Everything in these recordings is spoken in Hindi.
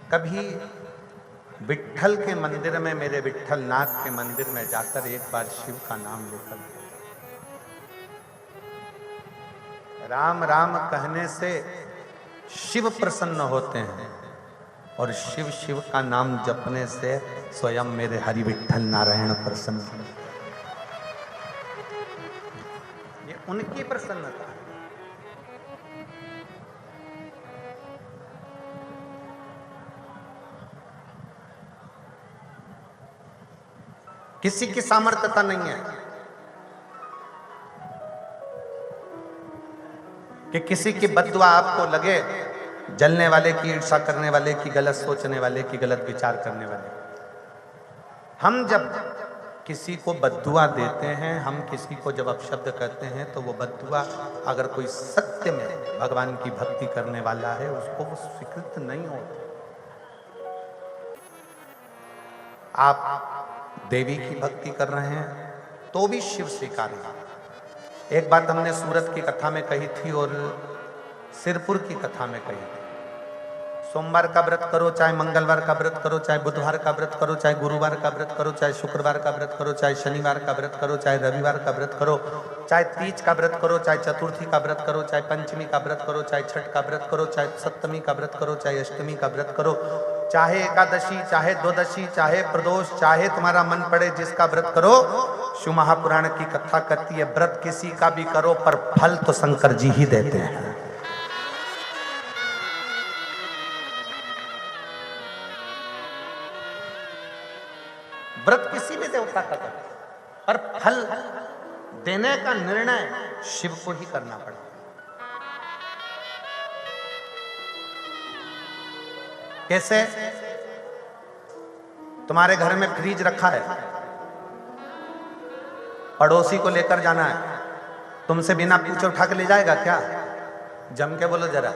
कभी विट्ठल के मंदिर में, मेरे विट्ठल नाथ के मंदिर में जाकर एक बार शिव का नाम लेकर, राम राम कहने से शिव प्रसन्न होते हैं और शिव शिव का नाम जपने से स्वयं मेरे हरि विट्ठल नारायण प्रसन्न होते। ये उनकी प्रसन्नता है। किसी की सामर्थ्यता नहीं है कि किसी की बद्दुआ आपको लगे, जलने वाले की, ईर्षा करने वाले की, गलत सोचने वाले की, गलत विचार करने वाले। हम जब किसी को बद्दुआ देते हैं, हम किसी को जब अपशब्द कहते हैं, तो वो बद्दुआ अगर कोई सत्य में भगवान की भक्ति करने वाला है, उसको वो स्वीकृत नहीं होता। आप देवी की भक्ति कर रहे हैं तो भी शिव स्वीकार है। एक बात हमने सूरत की कथा में कही थी और सिरपुर की कथा में कही थी। सोमवार का व्रत करो, चाहे मंगलवार का व्रत करो, चाहे बुधवार का व्रत करो, चाहे गुरुवार का व्रत करो, चाहे शुक्रवार का व्रत करो, चाहे शनिवार का व्रत करो, चाहे रविवार का व्रत करो, चाहे तीज का व्रत करो, चाहे चतुर्थी का व्रत करो, चाहे पंचमी का व्रत करो, चाहे छठ का व्रत करो, चाहे सप्तमी का व्रत करो, चाहे अष्टमी का व्रत करो, चाहे एकादशी, चाहे द्वादशी, चाहे प्रदोष, चाहे तुम्हारा मन पड़े जिसका व्रत करो। शिव महापुराण की कथा कहती है, व्रत किसी का भी करो पर फल तो शंकर जी ही देते हैं। व्रत किसी भी देवता का करो पर फल देने का निर्णय शिव को ही करना पड़ेगा। कैसे? तुम्हारे घर में फ्रिज रखा है, पड़ोसी को लेकर जाना है, तुमसे बिना पूछे उठा के ले जाएगा क्या? जम के बोलो जरा।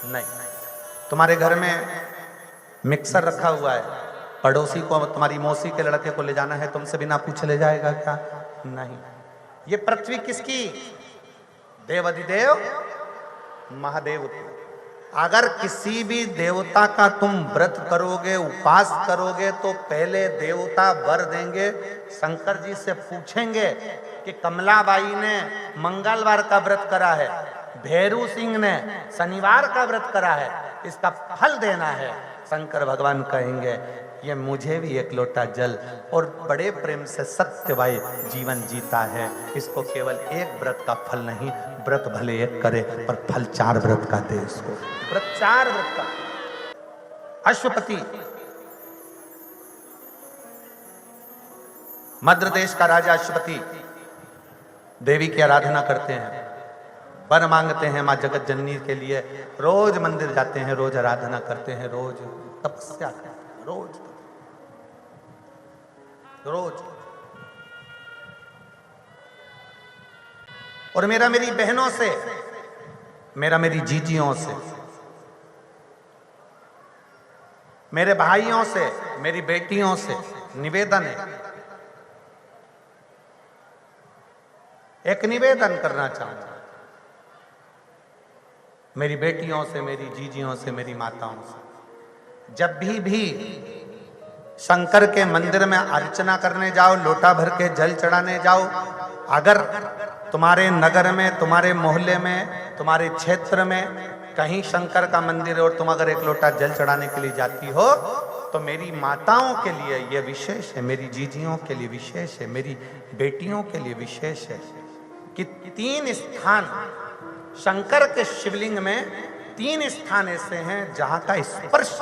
नहीं। तुम्हारे घर में मिक्सर रखा हुआ है, पड़ोसी को, तुम्हारी मौसी के लड़के को ले जाना है, तुमसे बिना पूछे ले जाएगा क्या? नहीं। ये पृथ्वी किसकी? देवाधिदेव महादेव की। अगर किसी भी देवता का तुम व्रत करोगे, उपास करोगे, तो पहले देवता वर देंगे। शंकर जी से पूछेंगे कि कमलाबाई ने मंगलवार का व्रत करा है, भैरू सिंह ने शनिवार का व्रत करा है, इसका फल देना है। शंकर भगवान कहेंगे ये मुझे भी एक लोटा जल और बड़े प्रेम से सत्यवाई जीवन जीता है, इसको केवल एक व्रत का फल नहीं, व्रत भले एक करे पर फल 4 व्रत का दे इसको। व्रत 4 व्रत का। अश्वपति मद्र देश का राजा अश्वपति देवी की आराधना करते हैं, वर मांगते हैं मां जगत जननी के लिए, रोज मंदिर जाते हैं, रोज आराधना करते हैं, रोज तपस्या करते हैं, रोज रोज। और मेरा मेरी बहनों से, मेरा मेरी जीजियों से, मेरे भाइयों से, मेरी बेटियों से निवेदन है, एक निवेदन करना चाहूंगा मेरी बेटियों से, मेरी जीजियों से, मेरी माताओं से। जब भी शंकर के मंदिर में अर्चना करने जाओ, लोटा भर के जल चढ़ाने जाओ, अगर तुम्हारे नगर में, तुम्हारे मोहल्ले में, तुम्हारे क्षेत्र में कहीं शंकर का मंदिर है और तुम अगर एक लोटा जल चढ़ाने के लिए जाती हो, तो मेरी माताओं के लिए यह विशेष है, मेरी जीजियों के लिए विशेष है, मेरी बेटियों के लिए विशेष है कि 3 स्थान शंकर के शिवलिंग में, 3 स्थान ऐसे हैं जहां का स्पर्श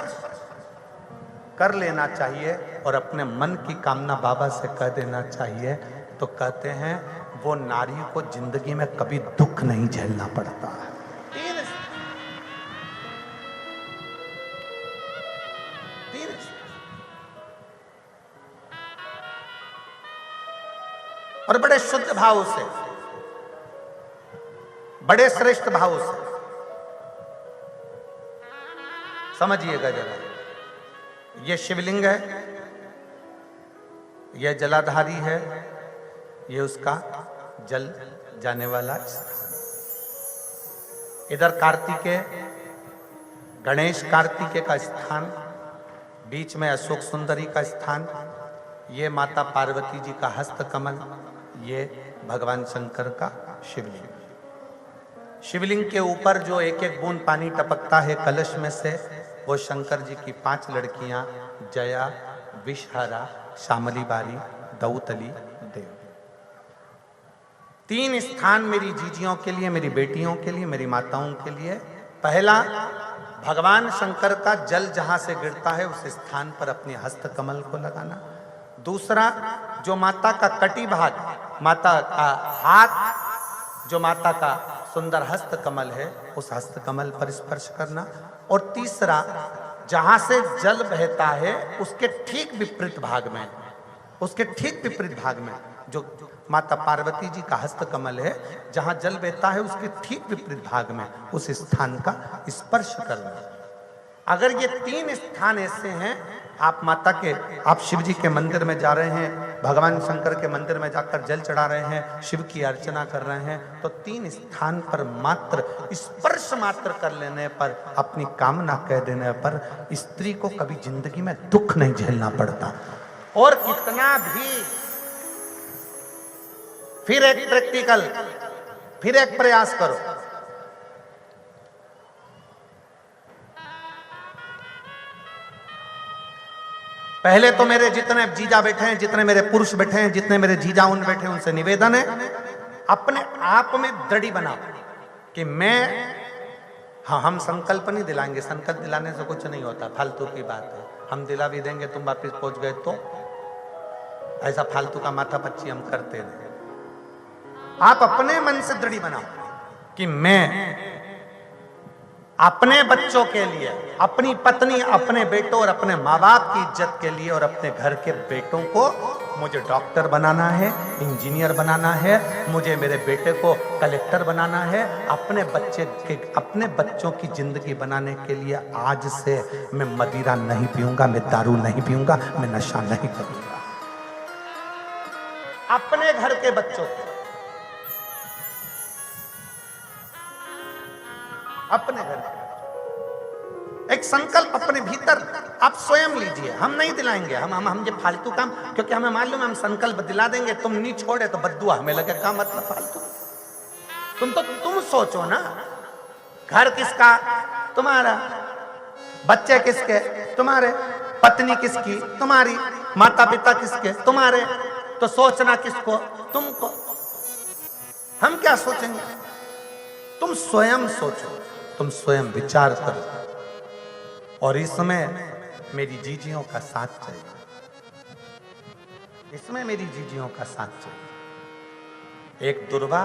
कर लेना चाहिए और अपने मन की कामना बाबा से कह देना चाहिए। तो कहते हैं वो नारी को जिंदगी में कभी दुख नहीं झेलना पड़ता है। और बड़े शुद्ध भाव से, बड़े श्रेष्ठ भाव से समझिएगा जरा। ये शिवलिंग है, यह जलाधारी है, ये उसका जल जाने वाला स्थान। इधर कार्तिकेय गणेश कार्तिकेय का स्थान, बीच में अशोक सुंदरी का स्थान, ये माता पार्वती जी का हस्त कमल, ये भगवान शंकर का शिवलिंग। शिवलिंग के ऊपर जो एक एक बूंद पानी टपकता है कलश में से, वो शंकर जी की 5 लड़कियां जया, विषहारा, श्यामली बारी, दौतली, देव। 3 स्थान मेरी जीजियों के लिए, मेरी बेटियों के लिए, मेरी माताओं के लिए। पहला, भगवान शंकर का जल जहां से गिरता है उस स्थान पर अपने हस्त कमल को लगाना। दूसरा, जो माता का कटी भाग, माता का हाथ, जो माता का सुंदर हस्त कमल है, उस हस्त कमल पर स्पर्श करना। और तीसरा, जहां से जल बहता है उसके ठीक विपरीत भाग में, उसके ठीक विपरीत भाग में जो माता पार्वती जी का हस्त कमल है, जहां जल बहता है उसके ठीक विपरीत भाग में उस स्थान का स्पर्श करना। अगर ये 3 स्थान ऐसे हैं, आप माता के, आप शिव जी के मंदिर में जा रहे हैं, भगवान शंकर के मंदिर में जाकर जल चढ़ा रहे हैं, शिव की अर्चना कर रहे हैं, तो 3 स्थान पर मात्र स्पर्श मात्र कर लेने पर, अपनी कामना कह देने पर स्त्री को कभी जिंदगी में दुख नहीं झेलना पड़ता। और कितना भी, फिर एक प्रैक्टिकल, फिर एक प्रयास करो। पहले तो मेरे जितने जीजा बैठे हैं, जितने मेरे पुरुष बैठे हैं, जितने मेरे जीजा उन बैठे हैं, उनसे निवेदन है, अपने आप में दृढ़ बनाओ कि मैं, हाँ, हम संकल्प नहीं दिलाएंगे, संकल्प दिलाने से कुछ नहीं होता, फालतू की बात है। हम दिला भी देंगे, तुम वापिस पहुंच गए तो ऐसा फालतू का माथा पच्ची हम करते रहे। आप अपने मन से दृढ़ बनाओ कि मैं अपने बच्चों के लिए, अपनी पत्नी, अपने बेटों और अपने माँ बाप की इज्जत के लिए और अपने घर के बेटों को मुझे डॉक्टर बनाना है, इंजीनियर बनाना है, मुझे मेरे बेटे को कलेक्टर बनाना है। अपने बच्चों की जिंदगी बनाने के लिए आज से मैं मदिरा नहीं पीऊंगा, मैं दारू नहीं पीऊंगा, मैं नशा नहीं करूंगा। अपने घर के बच्चों को, अपने घर के, एक संकल्प अपने भीतर आप स्वयं लीजिए। हम नहीं दिलाएंगे, हम ये फालतू काम, क्योंकि हमें मालूम है हम संकल्प दिला देंगे, तुम नहीं छोड़े तो बद्दुआ हमें लगे, क्या मतलब फालतू। तुम सोचो ना, घर किसका? तुम्हारा। बच्चे किसके? तुम्हारे। पत्नी किसकी? तुम्हारी। माता पिता किसके? तुम्हारे। तो सोचना किसको? तुमको। हम क्या सोचेंगे? तुम स्वयं सोचो, तुम स्वयं विचार करो। और इसमें मेरी जीजियों का साथ चाहिए, इसमें मेरी जीजियों का साथ चाहिए। एक दुर्वा,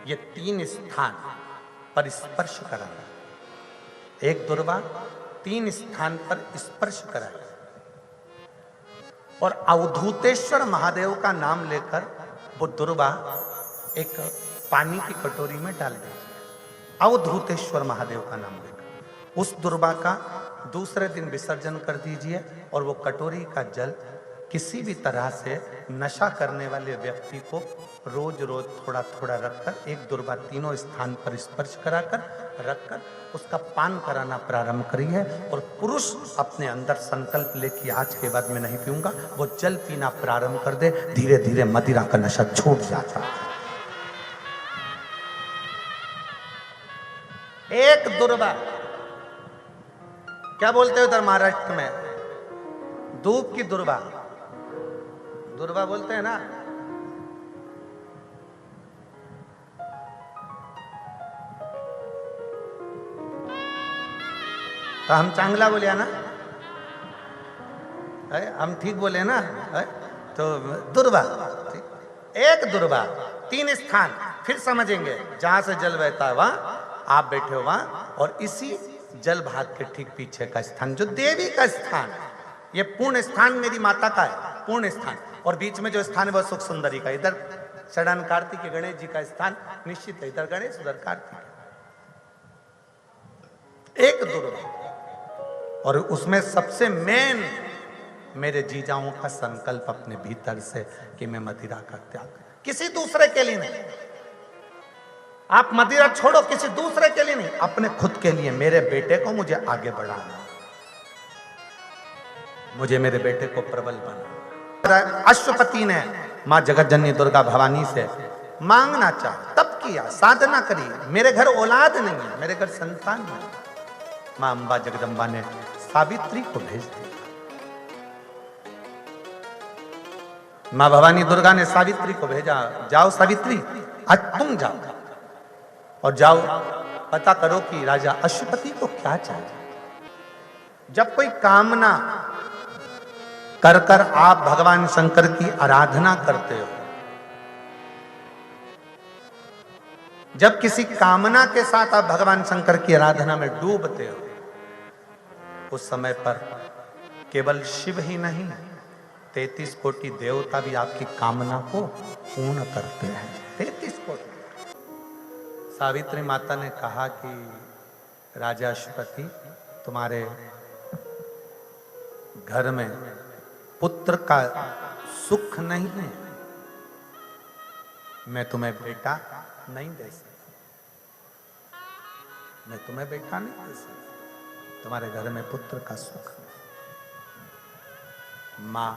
ये 3 स्थान पर स्पर्श कराना। एक दुर्वा 3 स्थान पर स्पर्श कराना। और अवधूतेश्वर महादेव का नाम लेकर वो दुर्वा एक पानी की कटोरी में डाल दीजिए। अवधूतेश्वर महादेव का नाम लेकर उस दुर्वा का दूसरे दिन विसर्जन कर दीजिए। और वो कटोरी का जल किसी भी तरह से नशा करने वाले व्यक्ति को रोज रोज थोड़ा थोड़ा रखकर, एक दुर्वा 3 स्थान पर स्पर्श कराकर रखकर उसका पान कराना प्रारंभ करिए। और पुरुष अपने अंदर संकल्प ले कि आज के बाद मैं नहीं पीऊंगा, वो जल पीना प्रारंभ कर दे। धीरे धीरे मदिरा का नशा छूट जाता है। एक दुर्वा, क्या बोलते हो उधर महाराष्ट्र में? धूप की दुर्वा, दुर्वा बोलते हैं ना। तो हम चांगला बोले ना, हम ठीक बोले ना। तो दुर्वा, एक दुर्वा 3 स्थान, फिर समझेंगे। जहां से जल बहता है वहां आप बैठे हो वहां, और इसी जल भाग के ठीक पीछे का स्थान जो देवी का स्थान है, ये पूर्ण स्थान मेरी माता का है, पूर्ण स्थान। और बीच में जो स्थान है वह सुख सुंदरी का। इधर षडान कार्तिक गणेश जी का स्थान निश्चित है, इधर गणेश उधर कार्तिक। एक दुर्वा, और उसमें सबसे मेन मेरे जीजाओं का संकल्प अपने भीतर से कि मैं मदिरा का त्याग, किसी दूसरे के लिए नहीं, आप मदिरा छोड़ो, किसी दूसरे के लिए नहीं, अपने खुद के लिए, मेरे बेटे को मुझे आगे बढ़ाना, मुझे मेरे बेटे को प्रबल बनाना। अश्वपति ने मां जगत जननी दुर्गा भवानी से मांगना चाहा, तब किया, साधना करी, मेरे घर औलाद नहीं है, मेरे घर संतान नहीं। मां अंबा जगदम्बा ने सावित्री को भेज दिया। मां भवानी दुर्गा ने सावित्री को भेजा, जाओ सावित्री, आज तुम जाओ और जाओ पता करो कि राजा अश्वपति को क्या चाहिए। जब कोई कामना कर कर आप भगवान शंकर की आराधना करते हो, जब किसी कामना के साथ आप भगवान शंकर की आराधना में डूबते हो, उस समय पर केवल शिव ही नहीं, 33 कोटि देवता भी आपकी कामना को पूर्ण करते हैं। 33 कोटि। सावित्री माता ने कहा कि राजा अश्वपति, तुम्हारे घर में पुत्र का सुख नहीं है, मैं तुम्हें बेटा नहीं दे सकता, मैं तुम्हें बेटा नहीं दे सकता, तुम्हारे घर में पुत्र का सुख नहीं। मां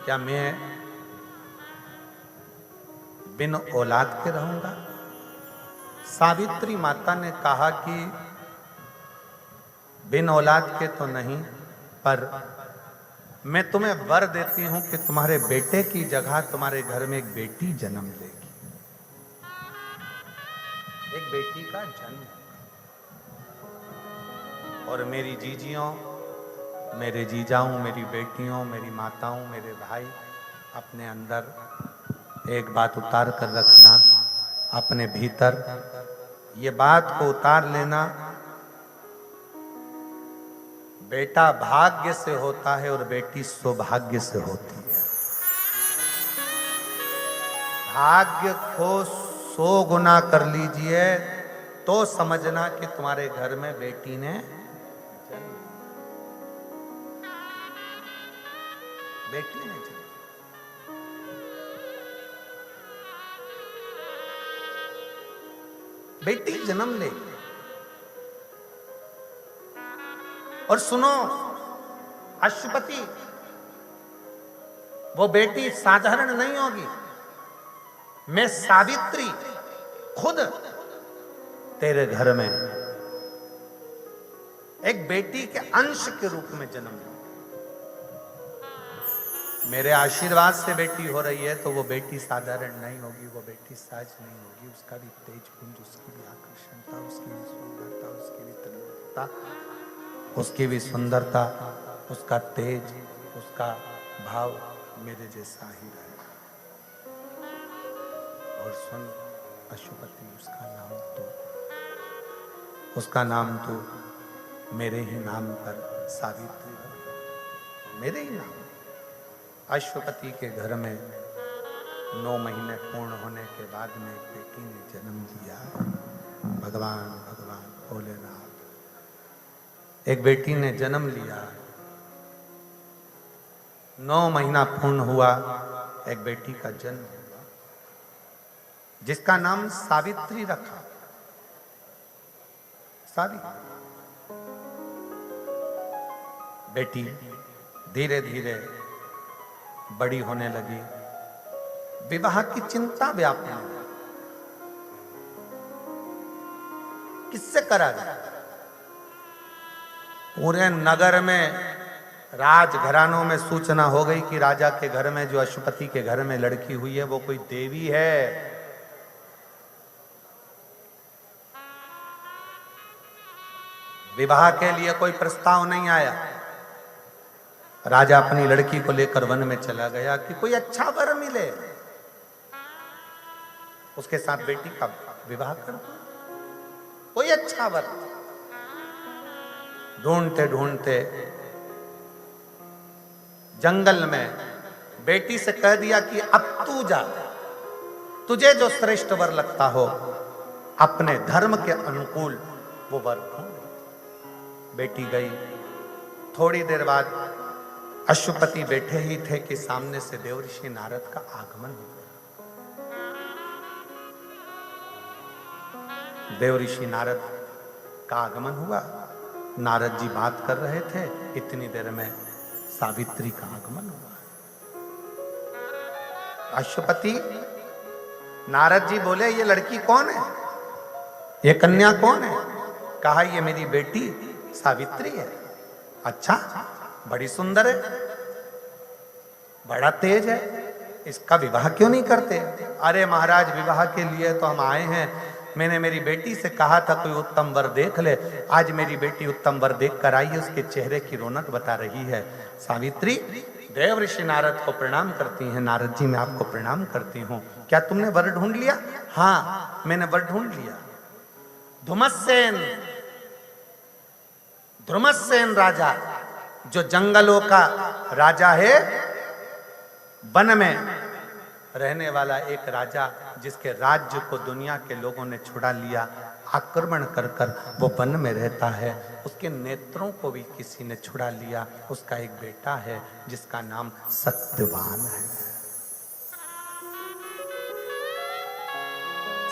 क्या मैं बिन औलाद के रहूंगा? सावित्री माता ने कहा कि बिन औलाद के तो नहीं, पर मैं तुम्हें वर देती हूं कि तुम्हारे बेटे की जगह तुम्हारे घर में एक बेटी जन्म लेगी, एक बेटी का जन्म। और मेरी जीजियों, मेरे जीजाओं, मेरी बेटियों, मेरी माताओं, मेरे भाई, अपने अंदर एक बात उतार कर रखना, अपने भीतर ये बात को उतार लेना, बेटा भाग्य से होता है और बेटी सौभाग्य से होती है। भाग्य को 100 गुना कर लीजिए तो समझना कि तुम्हारे घर में बेटी ने जन्म, बेटी ने जन्म। बेटी जन्म लेगी। और सुनो अश्वपति, वो बेटी साधारण नहीं होगी। मैं सावित्री खुद तेरे घर में एक बेटी के अंश के रूप में जन्म लूं। मेरे आशीर्वाद से बेटी हो रही है तो वो बेटी साधारण नहीं होगी, वो बेटी सहज नहीं होगी। उसका भी तेज पुंज, उसकी भी आकर्षणता, उसकी भी सुंदरता, उसकी भी तन्मयता, उसकी भी सुंदरता, उसका तेज, उसका भाव मेरे जैसा ही रहेगा। और सुन अश्वपति, उसका नाम तो मेरे ही नाम पर सावित्री, मेरे ही नाम। अश्वपति के घर में 9 महीने पूर्ण होने के बाद में एक बेटी ने जन्म दिया। भगवान भोलेनाथ, एक बेटी ने जन्म लिया। 9 महीना पूर्ण हुआ, एक बेटी का जन्म हुआ जिसका नाम सावित्री रखा। सावित्री बेटी धीरे धीरे बड़ी होने लगी, विवाह की चिंता व्यापने लगी। किससे करा गया? पूरे नगर में, राजघरानों में सूचना हो गई कि राजा के घर में, जो अश्वपति के घर में लड़की हुई है, वो कोई देवी है। विवाह के लिए कोई प्रस्ताव नहीं आया। राजा अपनी लड़की को लेकर वन में चला गया कि कोई अच्छा वर मिले, उसके साथ बेटी का विवाह कर दो, कोई अच्छा वर। ढूंढते ढूंढते जंगल में बेटी से कह दिया कि अब तू जा, तुझे जो श्रेष्ठ वर लगता हो, अपने धर्म के अनुकूल वो वर ढूंढ। बेटी गई। थोड़ी देर बाद अश्वपति बैठे ही थे कि सामने से देवऋषि नारद का आगमन हो गया। देवऋषि नारद का आगमन हुआ। नारद जी बात कर रहे थे, इतनी देर में सावित्री का आगमन हुआ। अश्वपति नारद जी बोले, ये लड़की कौन है, ये कन्या कौन है? कहा, ये मेरी बेटी सावित्री है। अच्छा, बड़ी सुंदर है, बड़ा तेज है, इसका विवाह क्यों नहीं करते? अरे महाराज, विवाह के लिए तो हम आए हैं। मैंने मेरी बेटी से कहा था कोई उत्तम वर देख ले। आज मेरी बेटी उत्तम वर देख कर आई है, उसके चेहरे की रौनक बता रही है। सावित्री देवऋषि नारद को प्रणाम करती हैं। नारद जी, मैं आपको प्रणाम करती हूँ। क्या तुमने वर ढूंढ लिया? हाँ, मैंने वर ढूंढ लिया। ध्रुमसेन राजा, जो जंगलों का राजा है, वन में रहने वाला एक राजा, जिसके राज्य को दुनिया के लोगों ने छुड़ा लिया, आक्रमण कर कर वो वन में रहता है। उसके नेत्रों को भी किसी ने छुड़ा लिया। उसका एक बेटा है जिसका नाम सत्यवान है।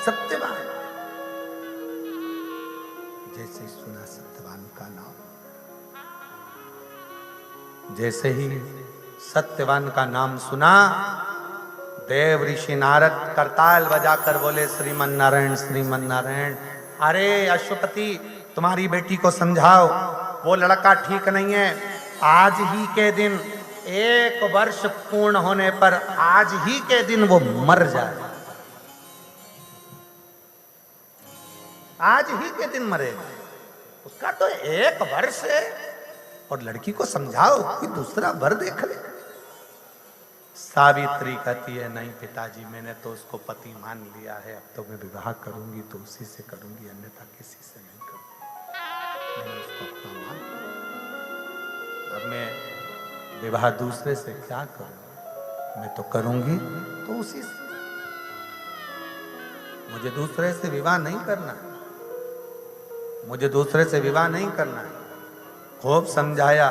सत्यवान, जैसे ही सुना सत्यवान का नाम, जैसे ही सत्यवान का नाम सुना, देवऋषि नारद करताल बजाकर बोले, श्रीमन नारायण श्रीमन नारायण। अरे अश्वपति, तुम्हारी बेटी को समझाओ, वो लड़का ठीक नहीं है। आज ही के दिन, 1 वर्ष पूर्ण होने पर आज ही के दिन वो मर जाए। आज ही के दिन मरेगा, उसका तो 1 वर्ष है। और लड़की को समझाओ कि दूसरा वर देख ले। सावित्री कहती है, नहीं पिताजी, मैंने तो उसको पति मान लिया है। अब तो मैं विवाह करूंगी तो उसी से करूंगी, अन्यथा किसी से नहीं करूंगी। मैंने उसको अपना मान लिया। अब मैं विवाह दूसरे से क्या करूं? मैं तो करूंगी तो उसी से। मुझे दूसरे से विवाह नहीं करना है, मुझे दूसरे से विवाह नहीं करना है। खूब समझाया।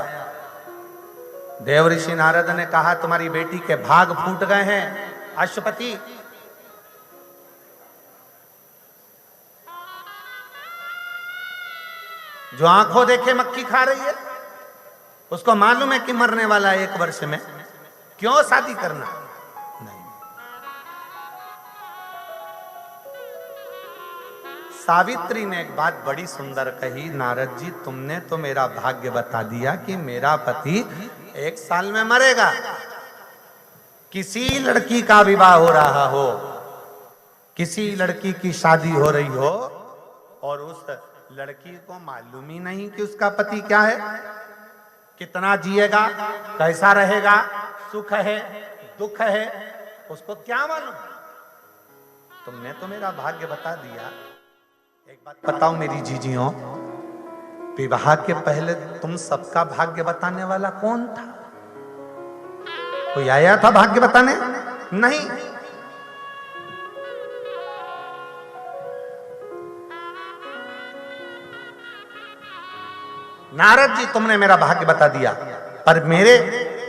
देवऋषि नारद ने कहा, तुम्हारी बेटी के भाग फूट गए हैं अश्वपति। जो आंखों देखे मक्खी खा रही है, उसको मालूम है कि मरने वाला है 1 वर्ष में, क्यों शादी करना? नहीं। सावित्री ने एक बात बड़ी सुंदर कही, नारद जी, तुमने तो मेरा भाग्य बता दिया कि मेरा पति 1 साल में मरेगा। किसी लड़की का विवाह हो रहा हो, किसी लड़की की शादी हो रही हो, और उस लड़की को मालूम ही नहीं कि उसका पति क्या है, कितना जिएगा, कैसा रहेगा, सुख है दुख है, उसको क्या मालूम? तुमने तो मेरा भाग्य बता दिया। एक बात बताओ मेरी जीजियों, विवाह के पहले तुम सबका भाग्य बताने वाला कौन था? कोई आया था भाग्य बताने? नहीं। नारद जी, तुमने मेरा भाग्य बता दिया, पर मेरे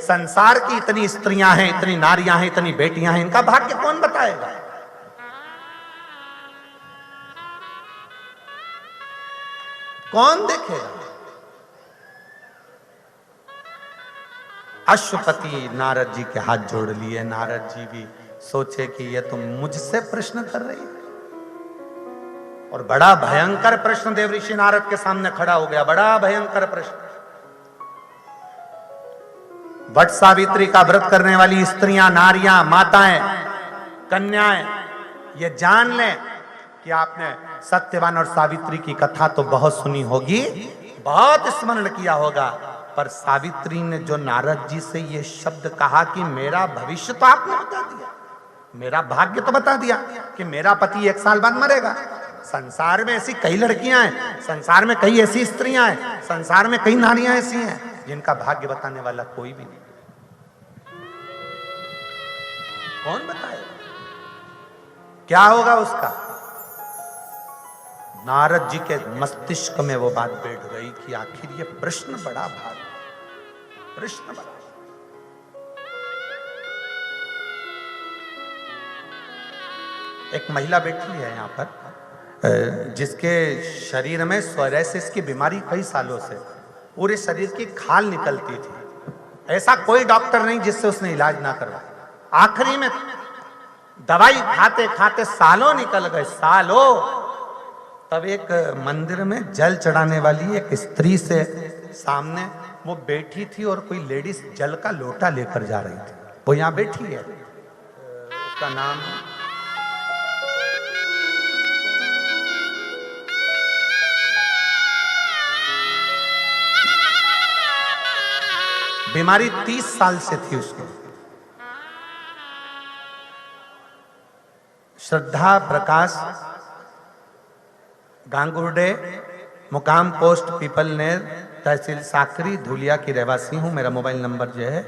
संसार की इतनी स्त्रियां हैं, इतनी नारियां हैं, इतनी बेटियां हैं, इनका भाग्य कौन बताएगा? कौन देखेगा? अश्वपति नारद जी के हाथ जोड़ लिए। नारद जी भी सोचे कि ये तुम मुझसे प्रश्न कर रही है। और बड़ा भयंकर प्रश्न देवऋषि नारद के सामने खड़ा हो गया, बड़ा भयंकर प्रश्न। वट सावित्री का व्रत करने वाली स्त्रियां, नारियां, माताएं, कन्याएं, ये जान लें कि आपने सत्यवान और सावित्री की कथा तो बहुत सुनी होगी, बहुत स्मरण किया होगा, पर सावित्री ने जो नारद जी से ये शब्द कहा कि मेरा भविष्य तो आपने बता दिया, मेरा भाग्य तो बता दिया कि मेरा पति 1 साल बाद मरेगा। संसार में ऐसी कई लड़कियां हैं, संसार में कई ऐसी स्त्रियां हैं, संसार में कई नारियां ऐसी हैं जिनका भाग्य बताने वाला कोई भी नहीं। कौन बताएगा क्या होगा उसका? नारद जी के मस्तिष्क में वो बात बैठ गई कि आखिर ये प्रश्न बड़ा भारी, प्रश्न बड़ा। एक महिला बैठी है यहाँ पर जिसके शरीर में सोरायसिस की बीमारी कई सालों से, पूरे शरीर की खाल निकलती थी। ऐसा कोई डॉक्टर नहीं जिससे उसने इलाज ना करवाया। आखिरी में दवाई खाते खाते सालों निकल गए, सालों। तब एक मंदिर में जल चढ़ाने वाली एक स्त्री से सामने वो बैठी थी और कोई लेडीज जल का लोटा लेकर जा रही थी। वो यहाँ बैठी है, उसका नाम बीमारी 30 साल से थी उसको। श्रद्धा प्रकाश गांगुर्डे, मुकाम पोस्ट पीपलनेर, तहसील साकरी, धुलिया की रहवासी हूं। मेरा मोबाइल नंबर जो है,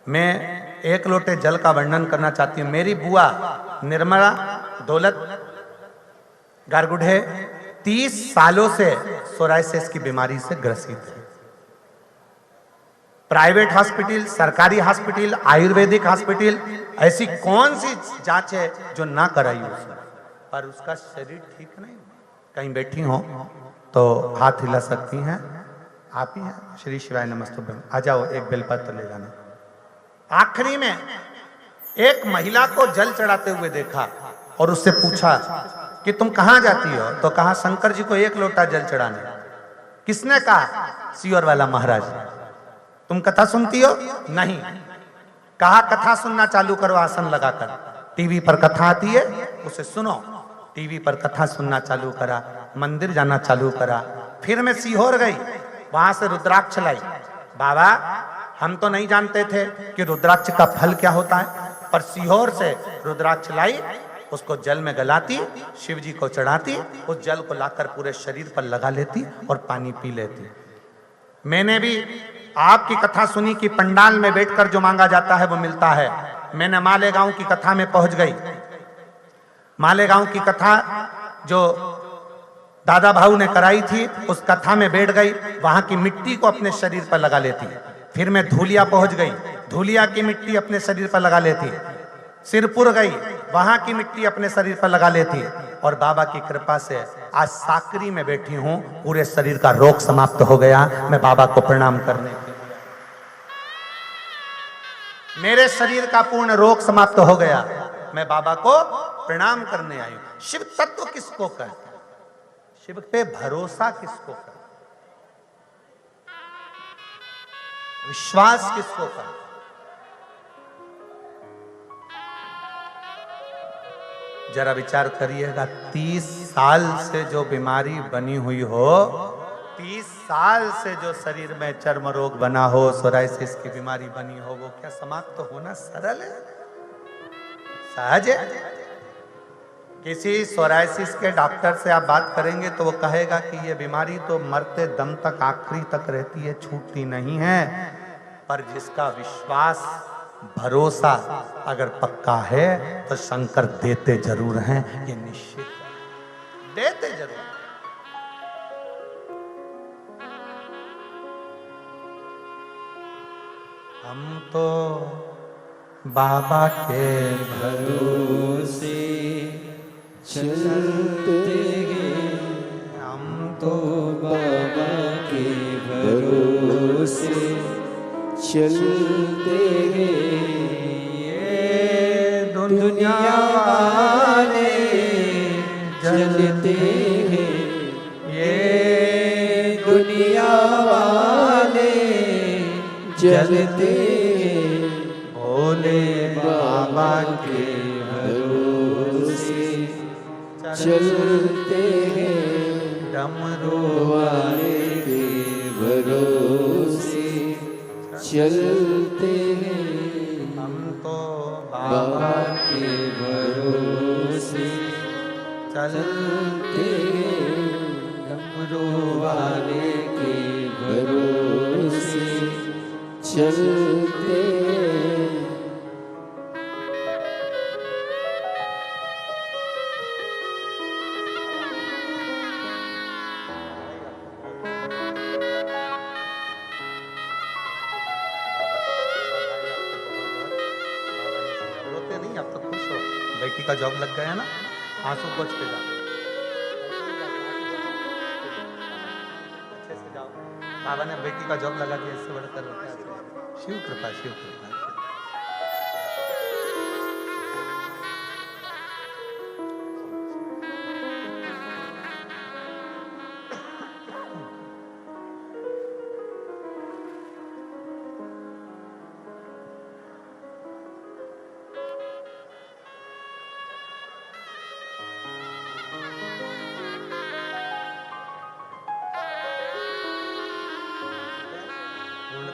मैं एक लोटे जल का वर्णन करना चाहती हूं। मेरी बुआ निर्मला दौलत गारगुढ़े 30 सालों से सोरायसिस की बीमारी से ग्रसित है। प्राइवेट हॉस्पिटल, सरकारी हॉस्पिटल, आयुर्वेदिक हॉस्पिटल, ऐसी कौन सी जांच है जो ना कराई उसने, पर उसका शरीर ठीक नहीं। कहीं बैठी हो तो हाथ हिला सकती हैं, आप ही हैं। श्री शिवाय नमस्तुभ्यम। आ जाओ, एक बेलपत्र ले जाना। आखिरी में एक महिला को जल चढ़ाते हुए देखा और उससे पूछा कि तुम कहां जाती हो? तो कहा शंकर जी को एक लोटा जल चढ़ाने। किसने कहा? सीहोर वाला महाराज। तुम कथा सुनती हो? नहीं। कहा कथा सुनना चालू करो आसन लगाकर। टीवी पर कथा आती है, उसे सुनो। टीवी पर कथा सुनना चालू करा, मंदिर जाना चालू करा। फिर मैं सीहोर गई, वहां से रुद्राक्ष लाई। बाबा हम तो नहीं जानते थे कि रुद्राक्ष का फल क्या होता है, पर सीहोर से रुद्राक्ष लाई, उसको जल में गलाती, शिव जी को चढ़ाती, उस जल को लाकर पूरे शरीर पर लगा लेती और पानी पी लेती। मैंने भी आपकी कथा सुनी कि पंडाल में बैठकर जो मांगा जाता है वो मिलता है। मैंने मालेगांव की कथा में पहुंच गई। मालेगांव की कथा जो दादा भाऊ ने कराई थी, उस कथा में बैठ गई, वहां की मिट्टी को अपने शरीर पर लगा लेती। फिर मैं धुलिया पहुंच गई, धुलिया की मिट्टी अपने शरीर पर लगा लेती। सिरपुर गई, वहां की मिट्टी अपने शरीर पर लगा लेती। और बाबा की कृपा से आज साकरी में बैठी हूं, पूरे शरीर का रोग समाप्त हो गया। मैं बाबा को प्रणाम करने के लिए, मेरे शरीर का पूर्ण रोग समाप्त हो गया। मैं बाबा को प्रणाम करने आई। शिव तत्व किसको कहते हैं? शिव पे भरोसा किसको कहते हैं? विश्वास किसको कहते हैं? जरा विचार करिएगा, 30 साल से जो बीमारी बनी हुई हो, 30 साल से जो शरीर में चर्म रोग बना हो, सोरायसिस की बीमारी बनी हो, वो क्या समाप्त तो होना सरल है, सहज है? किसी सोरायसिस के डॉक्टर से आप बात करेंगे तो वो कहेगा कि ये बीमारी तो मरते दम तक, आखिरी तक रहती है, छूटती नहीं है। पर जिसका विश्वास भरोसा अगर पक्का है तो शंकर देते जरूर हैं, ये निश्चित देते जरूर। हम तो बाबा के भरोसे चलते हैं, हम तो बाबा के भरोसे चलते हैं। ये दुनिया वाले जलते हैं, ये दुनिया वाले जलते हैं, भोले बाबा के भरोसे चलते हैं, डमरू वाले के भरोसे चलते हैं। हम तो बाबा के भरोसे चलते हैं, डमरू वाले के भरोसे चलते हैं। रोते नहीं, आप तो खुश हो। बेटी का जॉब लग गया ना, आंसू पोंछ के जाओ, अच्छे से जाओ। बाबा ने बेटी का जॉब लगा दिया, इससे बढ़कर शिव कृपा, शिव कृपा।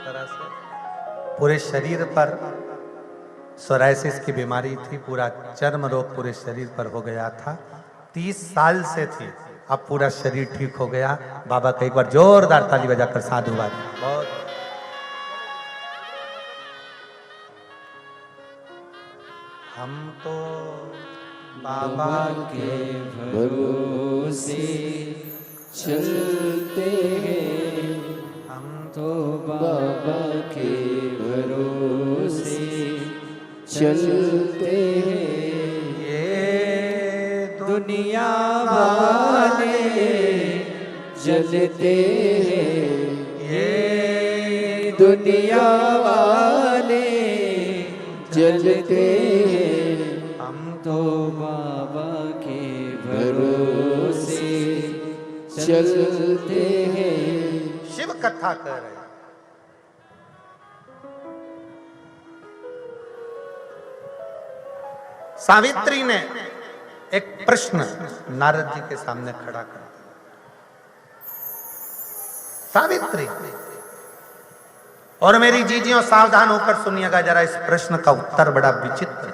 तरह से पूरे शरीर पर सोराइसिस की बीमारी थी, पूरा चर्म रोग पूरे शरीर पर हो गया था, 30 साल से थी, अब पूरा शरीर ठीक हो गया। बाबा का एक बार जोरदार ताली बजाकर साधुवाद। बहुत हम तो बाबा के भरोसे चलते हैं, तो बाबा के भरोसे चलते हैं। ये दुनिया वाले जलते हैं, ये दुनिया वाले जलते हैं, हम तो बाबा के भरोसे चलते हैं। शिव कथा कर रहे हैं। सावित्री ने एक प्रश्न नारद जी के सामने खड़ा कर दिया। सावित्री, और मेरी जीजियों सावधान होकर सुनिएगा जरा, इस प्रश्न का उत्तर बड़ा विचित्र।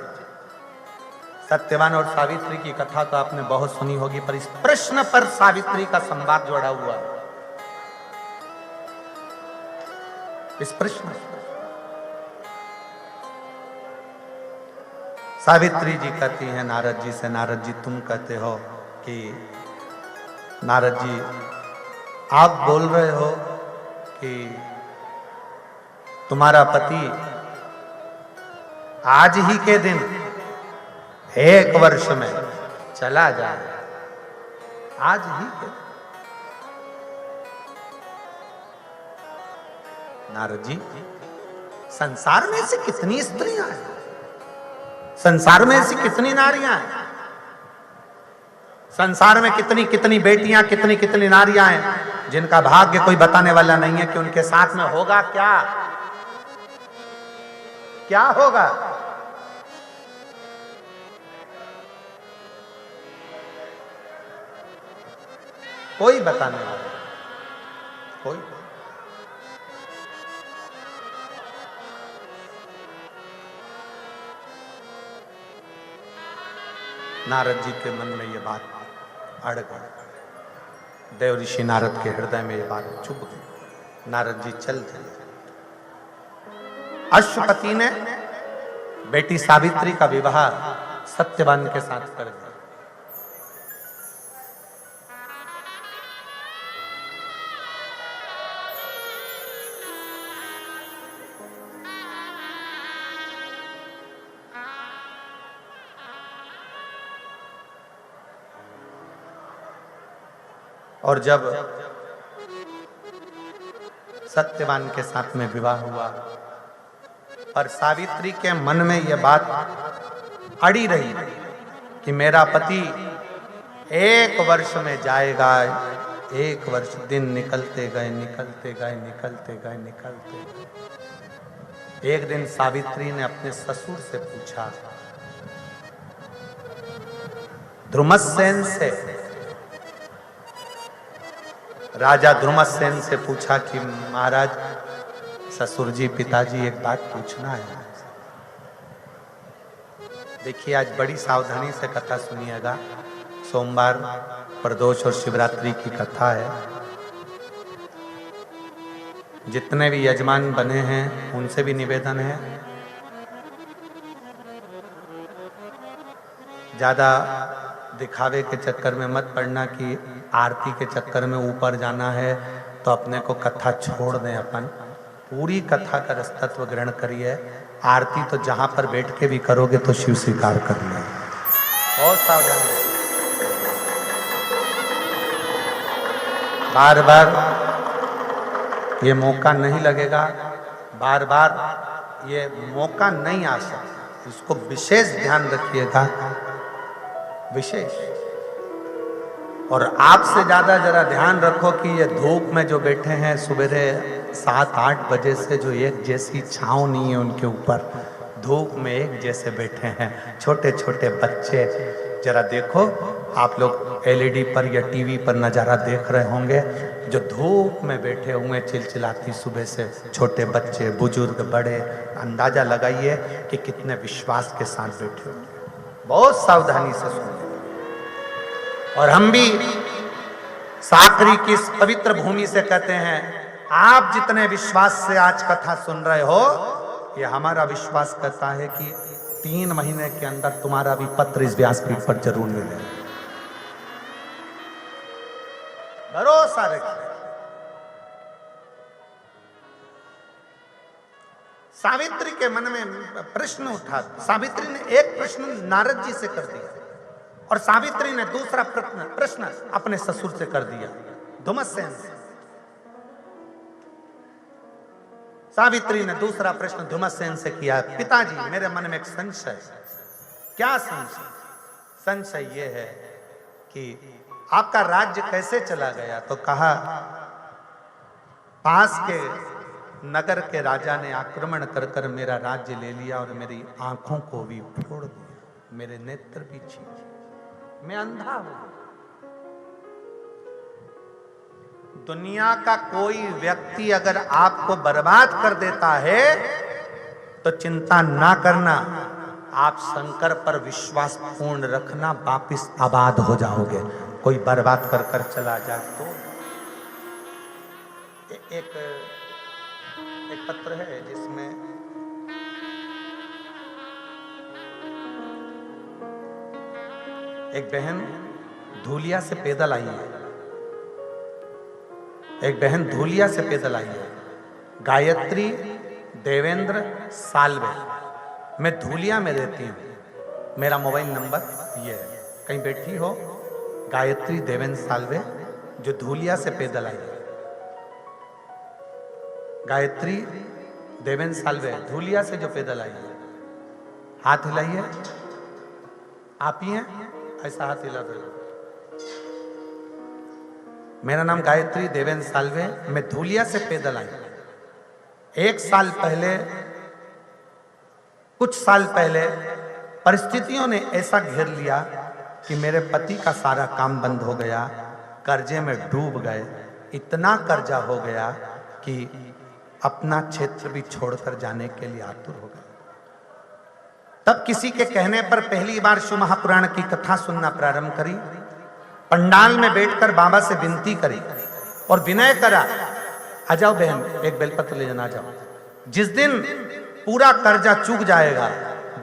सत्यवान और सावित्री की कथा तो आपने बहुत सुनी होगी, पर इस प्रश्न पर सावित्री का संवाद जोड़ा हुआ है। इस प्रश्न सावित्री जी कहती हैं नारद जी से, नारद जी तुम कहते हो कि, नारद जी आप बोल रहे हो कि तुम्हारा पति आज ही के दिन 1 वर्ष में चला जाए, आज ही के। नारद जी, संसार में ऐसी कितनी स्त्रियां हैं, संसार में ऐसी कितनी नारियां हैं, संसार में कितनी कितनी बेटियां, कितनी कितनी नारियां हैं जिनका भाग्य कोई बताने वाला नहीं है कि उनके साथ में होगा क्या, क्या होगा। कोई बताने वाला, कोई। नारद जी के मन में ये बात अड़ गई, देव ऋषि नारद के हृदय में ये बात चुभ गई। नारद जी चल चले। अश्वपति ने बेटी सावित्री का विवाह सत्यवान के साथ कर दिया। और जब सत्यवान के साथ में विवाह हुआ, और सावित्री के मन में यह बात अड़ी रही कि मेरा पति 1 वर्ष में जाएगा। 1 वर्ष दिन निकलते गए, निकलते गए, निकलते गए, निकलते गए। एक दिन सावित्री ने अपने ससुर से पूछा, ध्रुमसेन से, राजा ध्रुमसेन से पूछा कि महाराज, ससुर जी, पिताजी, एक बात पूछना है। देखिए, आज बड़ी सावधानी से कथा सुनिएगा। सोमवार, प्रदोष और शिवरात्रि की कथा है। जितने भी यजमान बने हैं उनसे भी निवेदन है, ज्यादा दिखावे के चक्कर में मत पड़ना कि आरती के चक्कर में ऊपर जाना है तो अपने को कथा छोड़ दें। अपन पूरी कथा का रसतत्व ग्रहण करिए। आरती तो जहां पर बैठ के भी करोगे तो शिव स्वीकार कर ले। बहुत सावधानी। बार बार ये मौका नहीं लगेगा, बार बार ये मौका नहीं आ सकता, इसको विशेष ध्यान रखिएगा, विशेष। और आपसे ज्यादा जरा ध्यान रखो कि ये धूप में जो बैठे हैं सुबह 7-8 बजे से, जो एक जैसी छांव नहीं है उनके ऊपर, धूप में एक जैसे बैठे हैं छोटे छोटे बच्चे। जरा देखो, आप लोग एलईडी पर या टीवी पर नज़ारा देख रहे होंगे, जो धूप में बैठे हुए चिलचिलाती सुबह से छोटे बच्चे, बुजुर्ग, बड़े, अंदाजा लगाइए कि कितने विश्वास के साथ बैठे होंगे। बहुत सावधानी से सुनिए। और हम भी साकरी की इस पवित्र भूमि से कहते हैं, आप जितने विश्वास से आज कथा सुन रहे हो, ये हमारा विश्वास कहता है कि 3 महीने के अंदर तुम्हारा भी पत्र इस व्यासपीठ पर जरूर मिलेगा। भरोसा रखिए। सावित्री के मन में प्रश्न उठा। सावित्री ने एक प्रश्न नारद जी से कर दिया और सावित्री ने दूसरा प्रश्न अपने ससुर से कर दिया, धुमस्सेन से। सावित्री ने दूसरा प्रश्न धुमस्सेन से किया, पिताजी मेरे मन में एक संशय। क्या संशय? संशय ये है कि आपका राज्य कैसे चला गया? तो कहा, पास के नगर के राजा ने आक्रमण कर कर मेरा राज्य ले लिया और मेरी आंखों को भी फोड़ दिया, मेरे नेत्र भी छीने, मैं अंधा हो गया। दुनिया का कोई व्यक्ति अगर आपको बर्बाद कर देता है तो चिंता ना करना, आप शंकर पर विश्वास पूर्ण रखना, वापिस आबाद हो जाओगे। कोई बर्बाद कर कर चला जाए तो एक पत्र है जिसमें एक बहन धूलिया से पैदल आई है, एक बहन धूलिया से पैदल आई है, गायत्री देवेंद्र सालवे। मैं धूलिया में रहती हूँ, मेरा मोबाइल नंबर ये है, कहीं बैठी हो गायत्री देवेंद्र सालवे जो धूलिया से पैदल आई है। गायत्री देवेंद्र सालवे धूलिया से जो पैदल आई है, हाथ हिलाइए। आप ही हैं? ऐसा हाथ हिला दो। मेरा नाम गायत्री देवेंद्र सालवे, मैं धूलिया से पैदल आई। 1 साल पहले, कुछ साल पहले परिस्थितियों ने ऐसा घेर लिया कि मेरे पति का सारा काम बंद हो गया, कर्जे में डूब गए, इतना कर्जा हो गया कि अपना क्षेत्र भी छोड़कर जाने के लिए आतुर हो गए। तब किसी के कहने पर पहली बार शिव महापुराण की कथा सुनना प्रारंभ करी। पंडाल में बैठकर बाबा से विनती करी और विनय करा, आ जाओ बहन, एक बेलपत्र ले जाना, जाओ। जिस दिन पूरा कर्जा चूक जाएगा,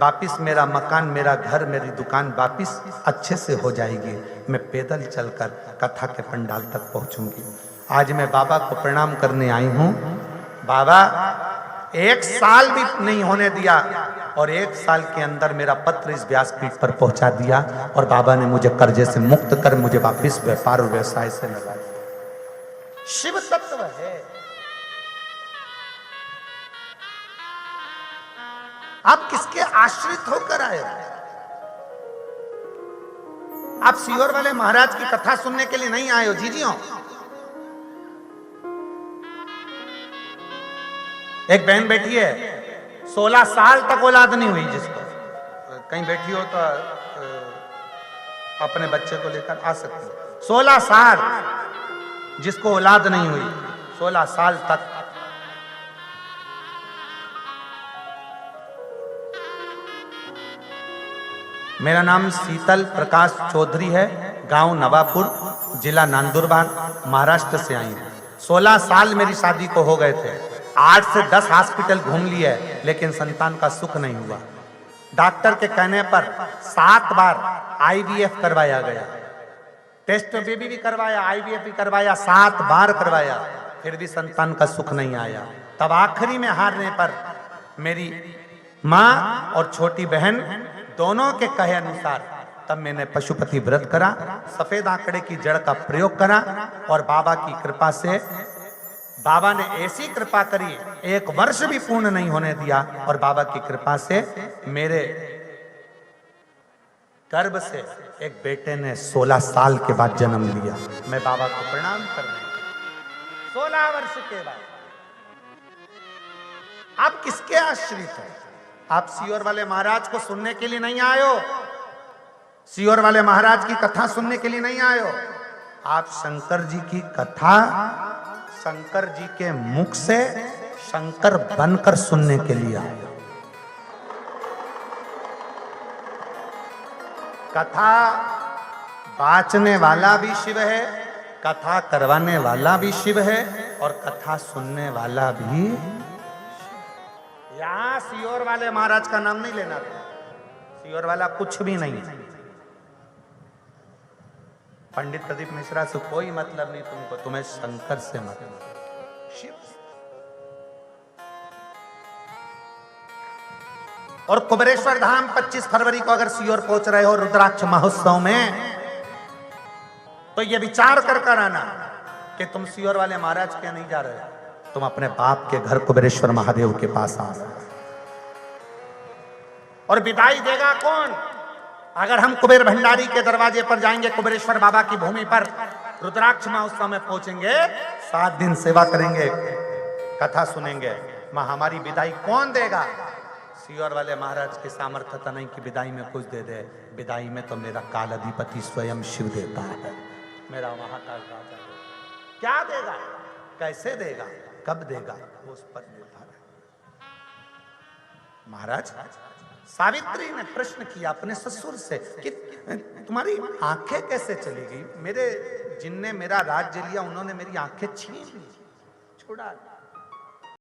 वापिस मेरा मकान, मेरा घर, मेरी दुकान वापिस अच्छे से हो जाएगी, मैं पैदल चलकर कथा के पंडाल तक पहुंचूंगी। आज मैं बाबा को प्रणाम करने आई हूं। बाबा 1 साल भी नहीं होने दिया और 1 साल के अंदर मेरा पत्र इस व्यासपीठ पर पहुंचा दिया और बाबा ने मुझे कर्जे से मुक्त कर मुझे वापिस व्यापार और व्यवसाय से लगा दिया। शिव तत्व है। आप किसके आश्रित होकर आए? आप सीहोर वाले महाराज की कथा सुनने के लिए नहीं आए हो जीजियों। एक बहन बैठी है, 16 साल तक औलाद नहीं हुई, जिसको कहीं बैठी हो तो अपने बच्चे को लेकर आ सकती है। 16 साल जिसको औलाद नहीं हुई, 16 साल तक। मेरा नाम शीतल प्रकाश चौधरी है, गांव नवापुर, जिला नंदुरबार, महाराष्ट्र से आई हूं। 16 साल मेरी शादी को हो गए थे। 8 से 10 हॉस्पिटल घूम लिए, लेकिन संतान का सुख नहीं हुआ। डॉक्टर के कहने पर 7 बार IVF करवाया गया, टेस्ट बेबी भी करवाया, IVF भी करवाया, 7 बार करवाया, फिर भी संतान का सुख नहीं आया। तब आखिरी में हारने पर मेरी माँ और छोटी बहन दोनों के कहे अनुसार तब मैंने पशुपति व्रत करा, सफेद आंकड़े की जड़ का प्रयोग करा और बाबा की कृपा से बाबा ने ऐसी कृपा करी, 1 वर्ष भी पूर्ण नहीं होने दिया और बाबा की कृपा से मेरे गर्भ से एक बेटे ने 16 साल के बाद जन्म लिया। मैं बाबा को प्रणाम करने 16 वर्ष के बाद। आप किसके आश्रित हो? आप सीहोर वाले महाराज को सुनने के लिए नहीं आए हो, सीहोर वाले महाराज की कथा सुनने के लिए नहीं आए हो। आप शंकर जी की कथा शंकर जी के मुख से शंकर बनकर सुनने के लिए आए हो। कथा बाचने वाला भी शिव है, कथा करवाने वाला भी शिव है और कथा सुनने वाला भी। यहां सीहोर वाले महाराज का नाम नहीं लेना था, सीहोर वाला कुछ भी नहीं। पंडित प्रदीप मिश्रा से कोई मतलब नहीं तुमको, तुम्हें शंकर से मतलब, शिव। और कुबेरेश्वर धाम 25 फरवरी को अगर सीहोर पहुंच रहे हो रुद्राक्ष महोत्सव में, तो ये विचार कर आना कि तुम सीहोर वाले महाराज के नहीं जा रहे हो, तुम अपने बाप के घर कुबेरेश्वर महादेव के पास आ रहे हो। और विदाई देगा कौन? अगर हम कुबेर भंडारी के दरवाजे पर जाएंगे, कुबेरेश्वर बाबा की भूमि पर रुद्राक्ष महोत्सव में पहुंचेंगे, 7 दिन सेवा करेंगे, कथा सुनेंगे, मां हमारी विदाई कौन देगा? सीहोर वाले महाराज के सामर्थ्य था नहीं कि विदाई में कुछ दे दे। विदाई में तो मेरा काल अधिपति स्वयं शिव देता है, मेरा महाकाल राजा। क्या देगा, कैसे देगा, कब देगा, वो उस पर निर्भर है। महाराज सावित्री ने प्रश्न किया अपने ससुर से कि तुम्हारी आंखें कैसे चली गई? मेरे जिनने मेरा राज्य लिया उन्होंने मेरी आंखें छीन ली, छुड़ा ली।